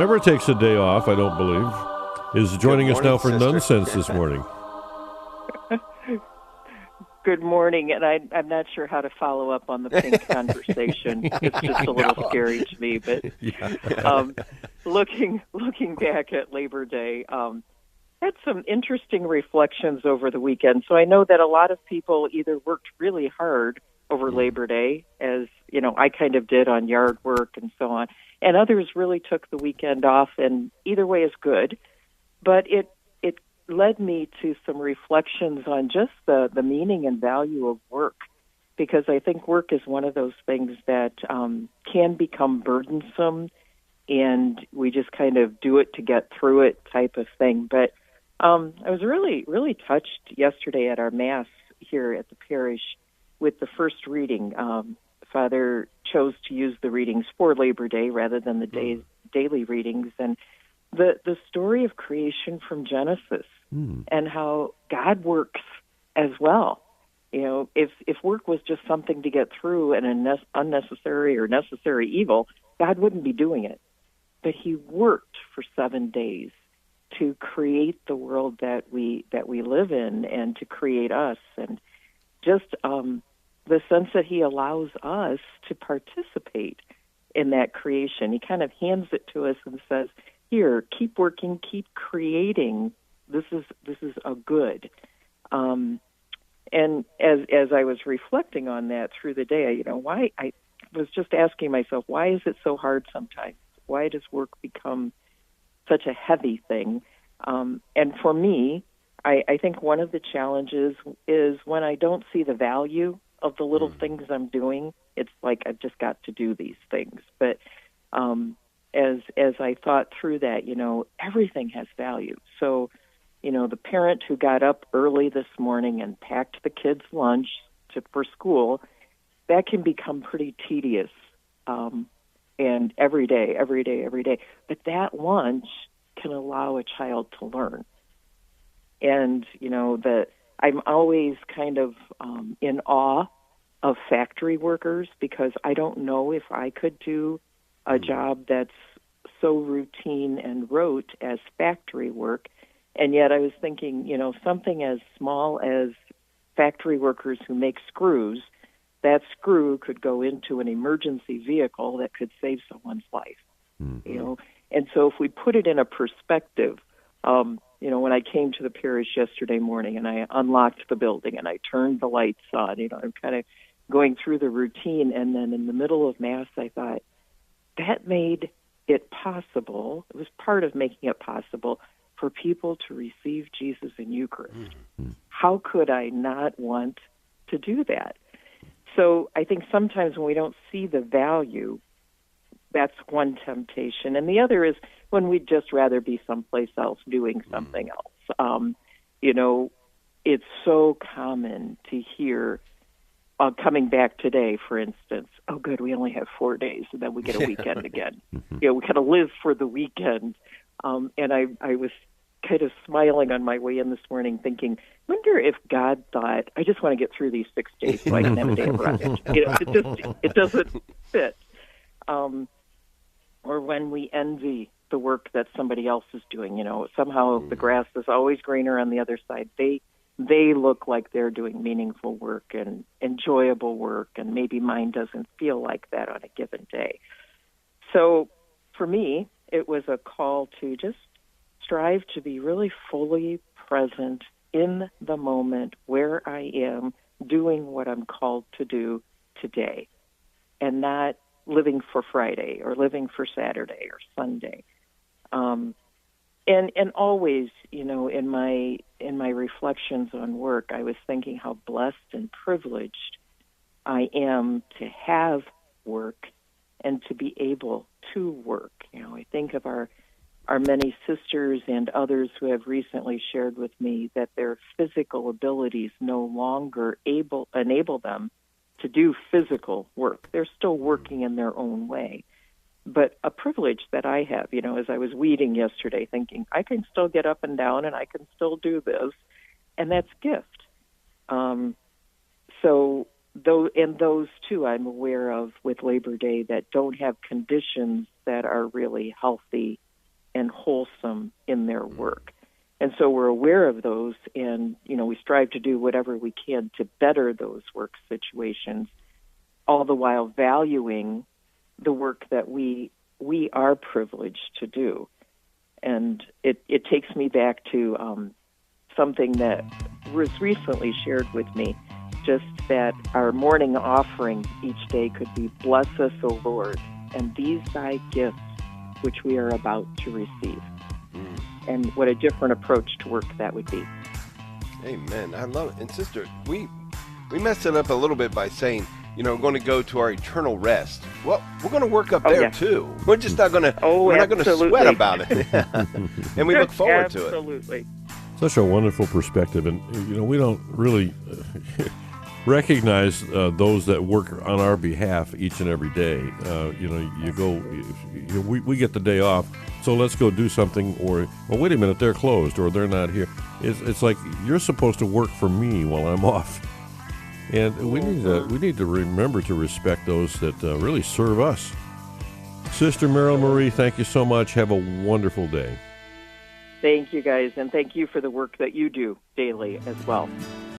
Never takes a day off, I don't believe, is joining us now for Nun Sense this morning. Good morning, and I'm not sure how to follow up on the pink conversation. It's just a little scary to me, but looking back at Labor Day, had some interesting reflections over the weekend. So I know that a lot of people either worked really hard over Labor Day, as you know, I kind of did on yard work and so on, and others really took the weekend off, and either way is good. But it led me to some reflections on just the meaning and value of work, because I think work is one of those things that can become burdensome, and we just kind of do it to get through it type of thing. But I was really, really touched yesterday at our Mass here at the parish with the first reading. Father chose to use the readings for Labor Day rather than the daily readings, and the story of creation from Genesis and how God works as well. You know, if work was just something to get through and an unnecessary or necessary evil, God wouldn't be doing it. But he worked for 7 days to create the world that we live in and to create us, and just the sense that he allows us to participate in that creation. He kind of hands it to us and says, here, keep working, keep creating. This is a good. And as I was reflecting on that through the day, you know, why I was just asking myself, why is it so hard sometimes? Why does work become such a heavy thing? And for me, I think one of the challenges is when I don't see the value of the little things I'm doing. It's like I've just got to do these things. But as I thought through that, you know, everything has value. So, you know, the parent who got up early this morning and packed the kids' lunch for school, that can become pretty tedious, and every day. But that lunch can allow a child to learn. And, you know, I'm always kind of in awe of factory workers, because I don't know if I could do a job that's so routine and rote as factory work. And yet I was thinking, you know, something as small as factory workers who make screws, that screw could go into an emergency vehicle that could save someone's life, you know. And so if we put it in a perspective, you know, when I came to the parish yesterday morning and I unlocked the building and I turned the lights on, you know, I'm kind of going through the routine. And then in the middle of Mass, I thought, that made it possible. It was part of making it possible for people to receive Jesus in Eucharist. How could I not want to do that? So I think sometimes when we don't see the value, that's one temptation. And the other is when we'd just rather be someplace else doing something else. You know, it's so common to hear, coming back today, for instance, oh, good, we only have 4 days, and then we get a weekend again. You know, we kind of live for the weekend. And I was kind of smiling on my way in this morning thinking, wonder if God thought, I just want to get through these 6 days so I can have a day of rest. You know, it doesn't fit. Or when we envy the work that somebody else is doing, you know, somehow the grass is always greener on the other side. They look like they're doing meaningful work and enjoyable work, and maybe mine doesn't feel like that on a given day. So for me, it was a call to just strive to be really fully present in the moment where I am doing what I'm called to do today, and not living for Friday or living for Saturday or Sunday. And always, you know, in my reflections on work, I was thinking how blessed and privileged I am to have work and to be able to work. You know, I think of our many sisters and others who have recently shared with me that their physical abilities no longer enable them to do physical work. They're still working in their own way. But a privilege that I have, you know, as I was weeding yesterday, thinking, I can still get up and down and I can still do this, and that's gift. So those two I'm aware of with Labor Day that don't have conditions that are really healthy and wholesome in their work. And so we're aware of those, and, we strive to do whatever we can to better those work situations, all the while valuing the work that we are privileged to do. And it takes me back to something that was recently shared with me, just that our morning offering each day could be, "Bless us, O Lord, and these thy gifts which we are about to receive." And what a different approach to work that would be. Amen. I love it. And sister, we messed it up a little bit by saying, we're going to go to our eternal rest. Well, we're going to work up there too. We're just not going to. We're not going to sweat about it. And we look forward to it. Absolutely. Such a wonderful perspective, and we don't really recognize those that work on our behalf each and every day. We get the day off, so let's go do something. Or, well, wait a minute, they're closed or they're not here. It's like you're supposed to work for me while I'm off, and we need to remember to respect those that really serve us. Sister Marilyn Marie, thank you so much. Have a wonderful day. Thank you, guys, and thank you for the work that you do daily as well.